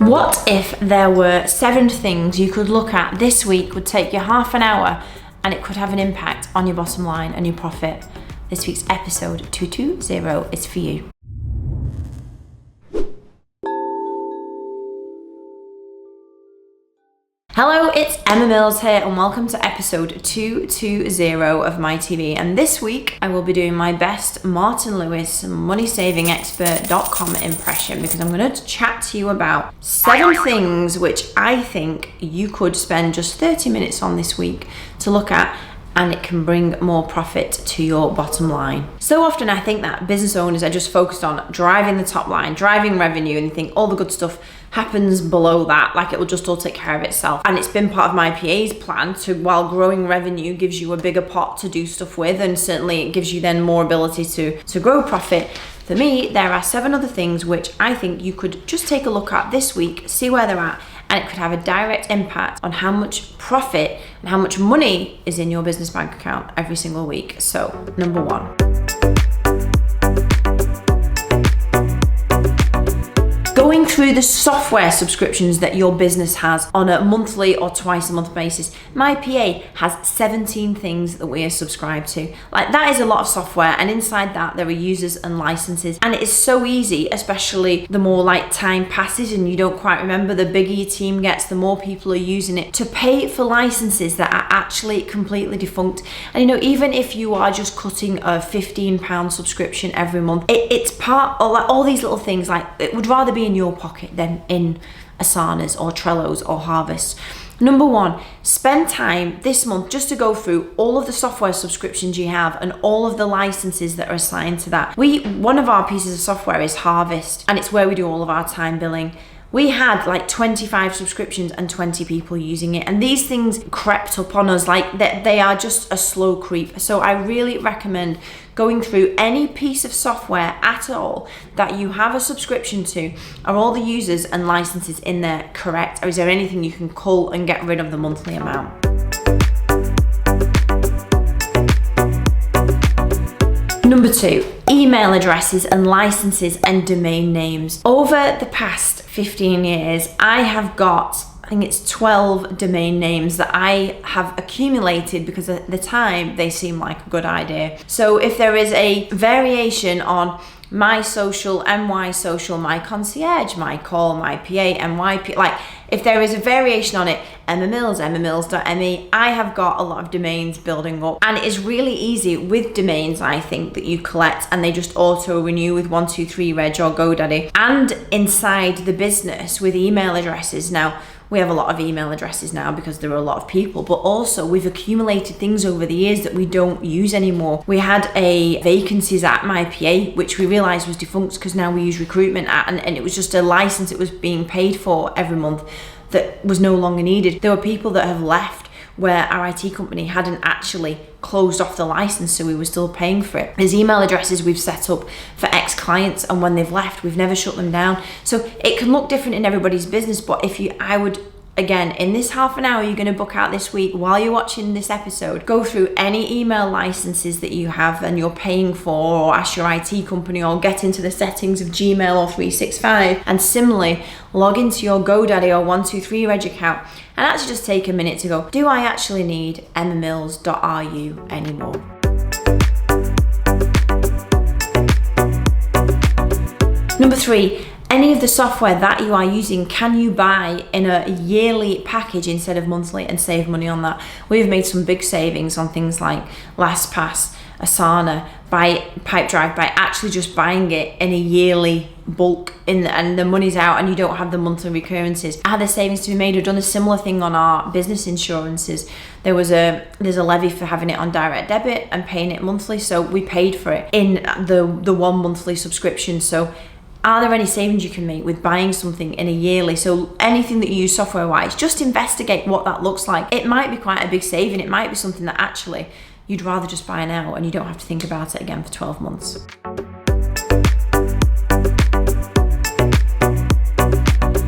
What if there were 7 things you could look at this week, would take you half an hour, and it could have an impact on your bottom line and your profit? This week's episode 220 is for you. Hello, it's Emma Mills here and welcome to episode 220 of MiTV. And this week I will be doing my best Martin Lewis moneysavingexpert.com impression, because I'm going to chat to you about 7 things which I think you could spend just 30 minutes on this week to look at, and it can bring more profit to your bottom line. So often I think that business owners are just focused on driving the top line, driving revenue, and you think all the good stuff happens below that, like it will just all take care of itself. And it's been part of my PA's plan to, while growing revenue gives you a bigger pot to do stuff with, and certainly it gives you then more ability to grow profit. For me, there are 7 other things which I think you could just take a look at this week, see where they're at, and it could have a direct impact on how much profit and how much money is in your business bank account every single week. So, number 1. Going through the software subscriptions that your business has on a monthly or twice a month basis. My PA has 17 things that we are subscribed to. Like, that is a lot of software, and inside that there are users and licenses, and it is so easy, especially the more like time passes and you don't quite remember, the bigger your team gets, the more people are using it, to pay for licenses that are actually completely defunct. And you know, even if you are just cutting a £15 subscription every month, it's part of like all these little things. Like, it would rather be in your pocket than in Asana's or Trello's or Harvest. Number 1, spend time this month just to go through all of the software subscriptions you have and all of the licenses that are assigned to that. One of our pieces of software is Harvest, and it's where we do all of our time billing. We had like 25 subscriptions and 20 people using it, and these things crept up on us like that. They are just a slow creep. So I really recommend going through any piece of software at all that you have a subscription to. Are all the users and licenses in there correct? Or is there anything you can cull and get rid of the monthly amount? Number 2, email addresses and licenses and domain names. Over the past 15 years, I have got, I think it's 12 domain names that I have accumulated because at the time they seemed like a good idea. So if there is a variation on my social, my social, my concierge, my call, my PA, MYP, like if there is a variation on it, Emma Mills, emmamills.me, I have got a lot of domains building up, and it is really easy with domains, I think, that you collect and they just auto renew with 123reg or GoDaddy. And inside the business with email addresses, now we have a lot of email addresses now because there are a lot of people, but also we've accumulated things over the years that we don't use anymore. We had a vacancies at my PA, which we realized was defunct because now we use recruitment at, and it was just a license it was being paid for every month that was no longer needed. There were people that have left where our IT company hadn't actually closed off the license, so we were still paying for it. There's email addresses we've set up for ex-clients, and when they've left, we've never shut them down. So it can look different in everybody's business, but I would, again, in this half an hour you're going to book out this week while you're watching this episode, go through any email licenses that you have and you're paying for, or ask your IT company, or get into the settings of Gmail or 365, and similarly log into your GoDaddy or 123reg account and actually just take a minute to go, do I actually need emmamills.ru anymore? Number 3, any of the software that you are using, can you buy in a yearly package instead of monthly and save money on that? We've made some big savings on things like LastPass, Asana, by Pipedrive, by actually just buying it in a yearly bulk and the money's out and you don't have the monthly recurrences. Are there savings to be made? We've done a similar thing on our business insurances. There's a levy for having it on direct debit and paying it monthly, so we paid for it in the 1 monthly subscription. So are there any savings you can make with buying something in a yearly? So anything that you use software-wise, just investigate what that looks like. It might be quite a big saving. It might be something that actually you'd rather just buy now and you don't have to think about it again for 12 months.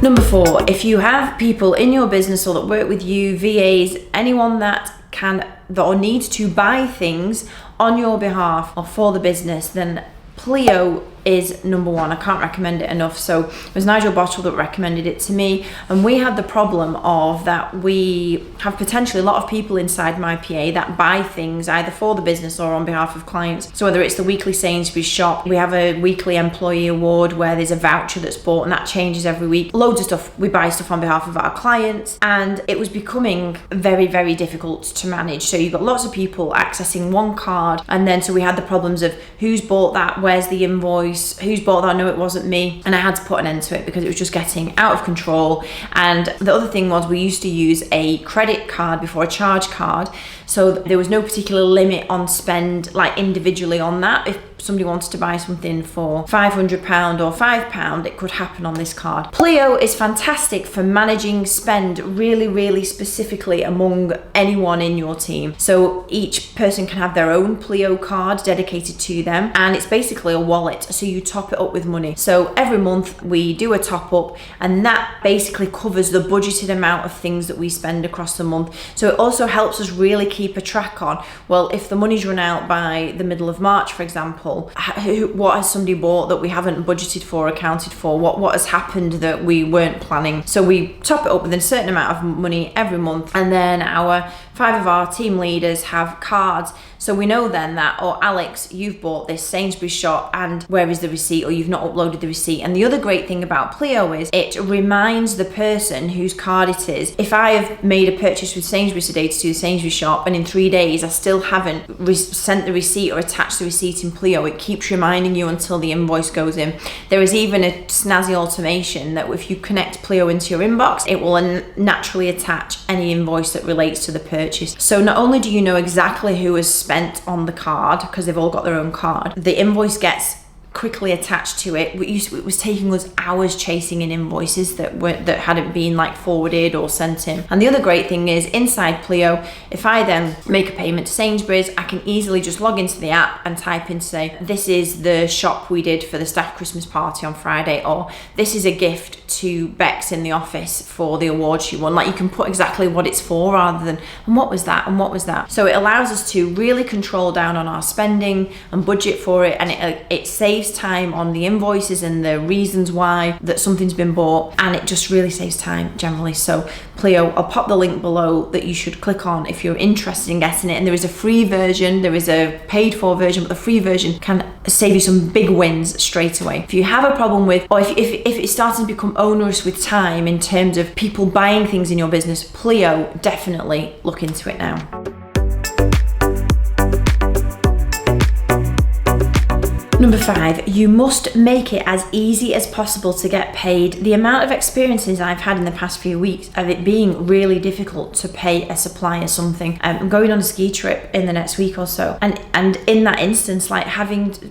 Number 4, if you have people in your business or that work with you, VAs, anyone that can or needs to buy things on your behalf or for the business, then Pleo is number one. I can't recommend it enough. So it was Nigel Botterill that recommended it to me, and we had the problem of that we have potentially a lot of people inside MiPA that buy things either for the business or on behalf of clients. So whether it's the weekly Sainsbury's shop, we have a weekly employee award where there's a voucher that's bought, and that changes every week. Loads of stuff. We buy stuff on behalf of our clients, and it was becoming very, very difficult to manage. So you've got lots of people accessing one card, and then so we had the problems of who's bought that, where's the invoice, who's bought that, no it wasn't me, and I had to put an end to it because it was just getting out of control. And the other thing was we used to use a credit card before a charge card, so there was no particular limit on spend like individually on that. If somebody wanted to buy something for £500 or £5, it could happen on this card. Pleo is fantastic for managing spend really, really specifically among anyone in your team. So each person can have their own Pleo card dedicated to them, and it's basically a wallet, so you top it up with money. So every month we do a top up, and that basically covers the budgeted amount of things that we spend across the month. So it also helps us really keep a track on, well, if the money's run out by the middle of March, for example, what has somebody bought that we haven't budgeted for, accounted for, what has happened that we weren't planning. So we top it up with a certain amount of money every month, and then 5 of our team leaders have cards. So we know then that, oh, Alex, you've bought this Sainsbury's shop, and where is the receipt, or you've not uploaded the receipt. And the other great thing about Pleo is it reminds the person whose card it is. If I have made a purchase with Sainsbury's today to do the Sainsbury's shop, and in 3 days I still haven't sent the receipt or attached the receipt in Pleo, it keeps reminding you until the invoice goes in. There is even a snazzy automation that if you connect Pleo into your inbox, it will naturally attach any invoice that relates to the purchase. So not only do you know exactly who has spent on the card, because they've all got their own card, the invoice gets quickly attached to it. It was taking us hours chasing in invoices that hadn't been like forwarded or sent in. And the other great thing is inside Pleo, if I then make a payment to Sainsbury's, I can easily just log into the app and type in to say, this is the shop we did for the staff Christmas party on Friday, or this is a gift to Bex in the office for the award she won. Like, you can put exactly what it's for rather than, and what was that, and what was that. So it allows us to really control down on our spending and budget for it, and it saves time on the invoices and the reasons why that something's been bought, and it just really saves time generally. So Pleo, I'll pop the link below that you should click on if you're interested in getting it. And there is a free version, there is a paid for version, but the free version can save you some big wins straight away. If you have a problem with, or if it's starting to become onerous with time in terms of people buying things in your business, Pleo, definitely look into it now. Number 5, you must make it as easy as possible to get paid. The amount of experiences I've had in the past few weeks of it being really difficult to pay a supplier something. I'm going on a ski trip in the next week or so, and in that instance, like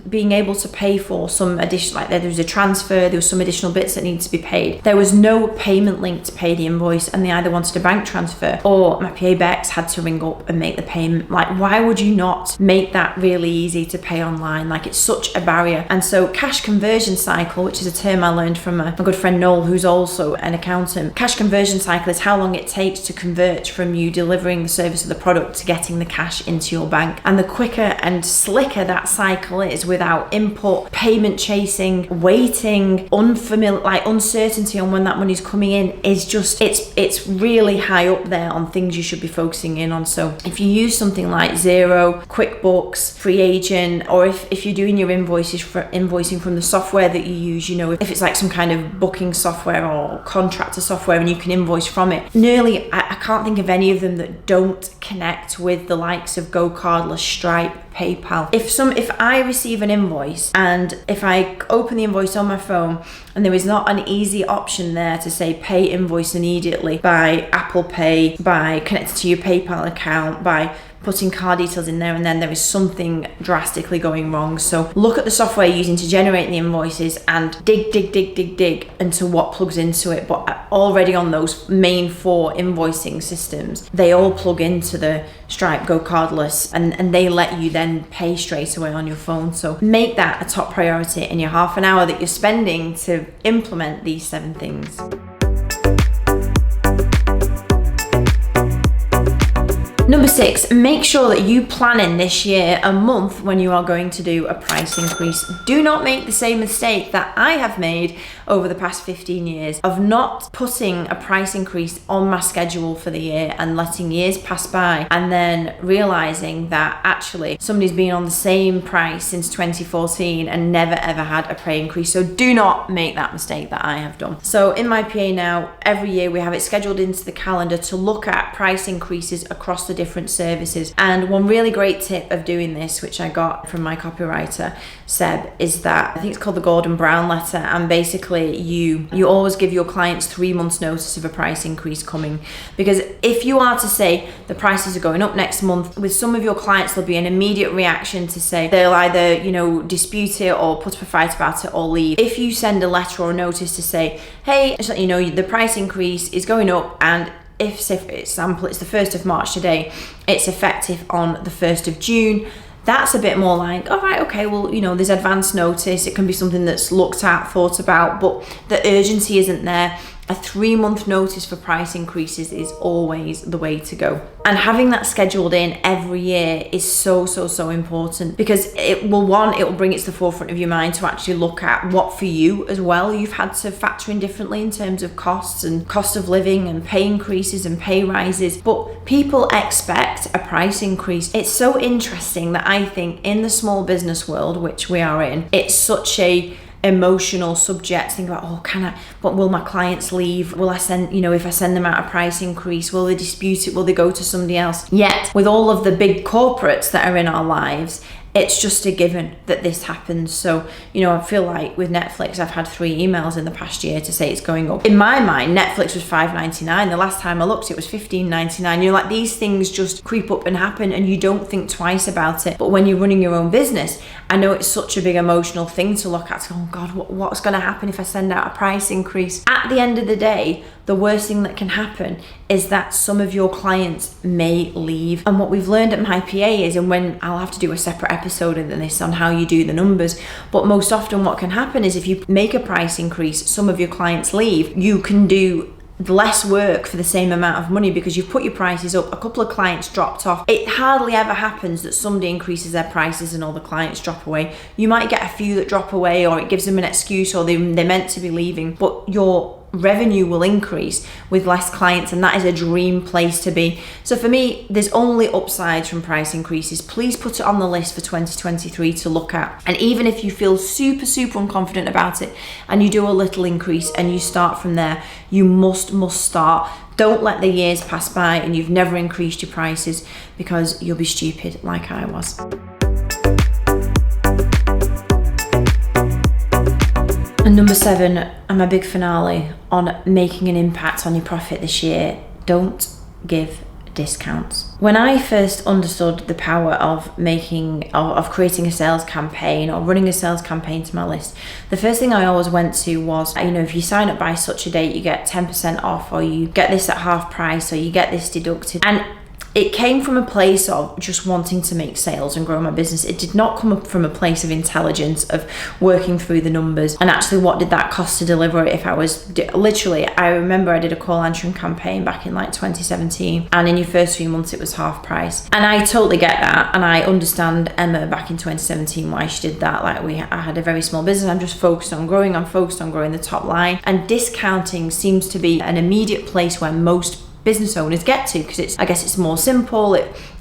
being able to pay for some additional, like there was a transfer, there was some additional bits that needed to be paid. There was no payment link to pay the invoice, and they either wanted a bank transfer or my PA Bex had to ring up and make the payment. Like, why would you not make that really easy to pay online? Like, it's such a barrier. And so cash conversion cycle, which is a term I learned from my good friend Noel, who's also an accountant. Cash conversion cycle is how long it takes to convert from you delivering the service of the product to getting the cash into your bank. And the quicker and slicker that cycle is, without input, payment chasing, waiting, unfamiliar, like uncertainty on when that money's coming in, is just, it's really high up there on things you should be focusing in on. So if you use something like Xero, QuickBooks, Free Agent, or if you're doing your invoicing from the software that you use, you know, if it's like some kind of booking software or contractor software and you can invoice from it, nearly, I can't think of any of them that don't connect with the likes of GoCardless, Stripe, PayPal. If I receive an invoice and if I open the invoice on my phone and there is not an easy option there to say pay invoice immediately by Apple Pay, by connecting to your PayPal account, by putting card details in there, and then there is something drastically going wrong. So look at the software you're using to generate the invoices and dig into what plugs into it. But already on those main 4 invoicing systems, they all plug into the Stripe, GoCardless, and they let you then pay straight away on your phone. So make that a top priority in your half an hour that you're spending to implement these 7 things. Number 6, make sure that you plan in this year a month when you are going to do a price increase. Do not make the same mistake that I have made over the past 15 years of not putting a price increase on my schedule for the year and letting years pass by and then realizing that actually somebody's been on the same price since 2014 and never ever had a pay increase. So do not make that mistake that I have done. So in my PA now, every year we have it scheduled into the calendar to look at price increases across the different services. And one really great tip of doing this, which I got from my copywriter, Seb, is that I think it's called the Gordon Brown letter. And basically you always give your clients 3 months notice of a price increase coming. Because if you are to say the prices are going up next month, with some of your clients, there'll be an immediate reaction to say they'll either, dispute it or put up a fight about it or leave. If you send a letter or a notice to say, hey, just let you know the price increase is going up, and if, say for example, it's the 1st of March today, it's effective on the 1st of June, that's a bit more like, all right, okay, well, there's advance notice. It can be something that's looked at, thought about, but the urgency isn't there. A 3-month notice for price increases is always the way to go. And having that scheduled in every year is so important, because it will bring it to the forefront of your mind to actually look at what for you as well you've had to factor in differently in terms of costs and cost of living and pay increases and pay rises. But people expect a price increase. It's so interesting that I think in the small business world, which we are in, it's such a emotional subject. Think about, but will my clients leave? Will I send, if I send them out a price increase, will they dispute it? Will they go to somebody else? Yet with all of the big corporates that are in our lives, it's just a given that this happens. So, I feel like with Netflix, I've had 3 emails in the past year to say it's going up. In my mind, Netflix was $5.99. The last time I looked, it was $15.99. These things just creep up and happen and you don't think twice about it. But when you're running your own business, I know it's such a big emotional thing to look at. Oh God, what's going to happen if I send out a price increase? At the end of the day, the worst thing that can happen is that some of your clients may leave. And what we've learned at MyPA is, and when I'll have to do a separate episode in this on how you do the numbers, but most often what can happen is if you make a price increase, some of your clients leave, you can do less work for the same amount of money because you've put your prices up. A couple of clients dropped off. It hardly ever happens that somebody increases their prices and all the clients drop away. You might get a few that drop away, or it gives them an excuse, or they're meant to be leaving, but your revenue will increase with less clients, and that is a dream place to be. So for me, there's only upsides from price increases. Please put it on the list for 2023 to look at. And even if you feel super unconfident about it and you do a little increase and you start from there, you must start. Don't let the years pass by and you've never increased your prices, because you'll be stupid like I was. And number 7, and my big finale on making an impact on your profit this year: don't give discounts. When I first understood the power of creating a sales campaign or running a sales campaign to my list, the first thing I always went to was, if you sign up by such a date, you get 10% off, or you get this at half price, or you get this deducted. And it came from a place of just wanting to make sales and grow my business. It did not come up from a place of intelligence, of working through the numbers and actually what did that cost to deliver it. If I was I remember I did a call answering campaign back in 2017, and in your first few months it was half price. And I totally get that, and I understand Emma back in 2017 why she did that. I had a very small business. I'm just focused on growing. I'm focused on growing the top line, and discounting seems to be an immediate place where most business owners get to, because it's more simple,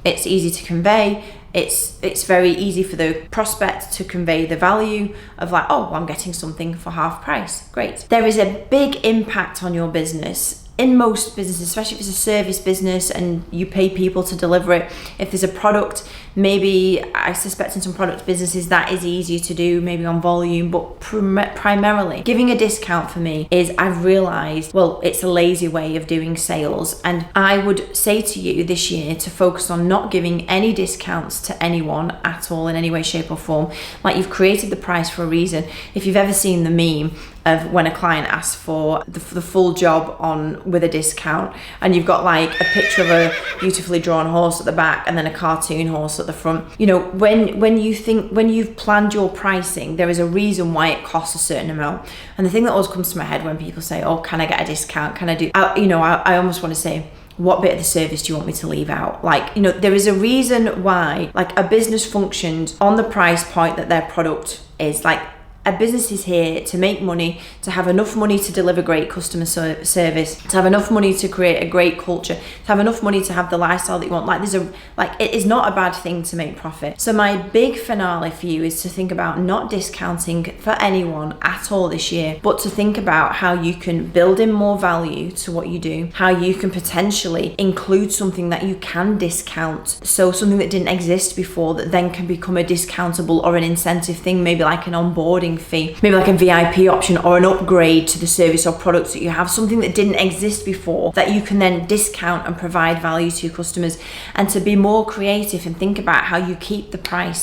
it's easy to convey, it's very easy for the prospect to convey the value of I'm getting something for half price. Great. There is a big impact on your business in most businesses, especially if it's a service business and you pay people to deliver it. If there's a product, maybe I suspect in some product businesses that is easier to do, maybe on volume, but primarily giving a discount for me is, I've realized, it's a lazy way of doing sales. And I would say to you this year to focus on not giving any discounts to anyone at all in any way, shape or form. You've created the price for a reason. If you've ever seen the meme of when a client asks for the full job with a discount, and you've got a picture of a beautifully drawn horse at the back and then a cartoon horse at the front. When you've planned your pricing, there is a reason why it costs a certain amount. And the thing that always comes to my head when people say, can I get a discount? Can I do, I almost want to say, what bit of the service do you want me to leave out? Like, you know, there is a reason why like a business functions on the price point that their product is. Like, a business is here to make money, to have enough money to deliver great customer service, to have enough money to create a great culture, to have enough money to have the lifestyle that you want. Like, it is not a bad thing to make profit. So my big finale for you is to think about not discounting for anyone at all this year, but to think about how you can build in more value to what you do, how you can potentially include something that you can discount. So something that didn't exist before that then can become a discountable or an incentive thing, maybe like an onboarding fee, maybe like a VIP option or an upgrade to the service or products that you have, something that didn't exist before that you can then discount and provide value to your customers. And to be more creative and think about how you keep the price,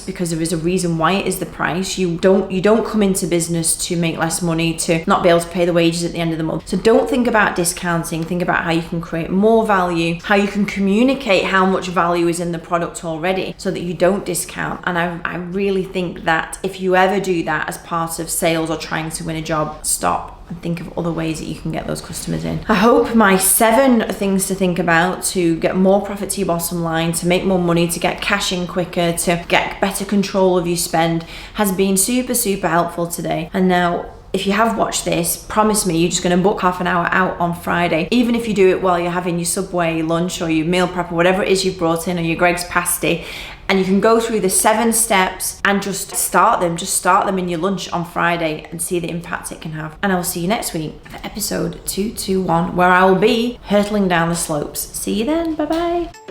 because there is a reason why it is the price. You don't come into business to make less money, to not be able to pay the wages at the end of the month. So don't think about discounting, think about how you can create more value, how you can communicate how much value is in the product already so that you don't discount. And I really think that if you ever do that as part of sales or trying to win a job, stop and think of other ways that you can get those customers in. I hope my 7 things to think about to get more profit to your bottom line, to make more money, to get cash in quicker, to get better control of your spend has been super, super helpful today. And now, if you have watched this, promise me you're just going to book half an hour out on Friday, even if you do it while you're having your Subway lunch or your meal prep or whatever it is you've brought in, or your Greg's pasty, and you can go through the 7 steps and just start them in your lunch on Friday and see the impact it can have. And I will see you next week for episode 221, where I will be hurtling down the slopes. See you then. Bye bye.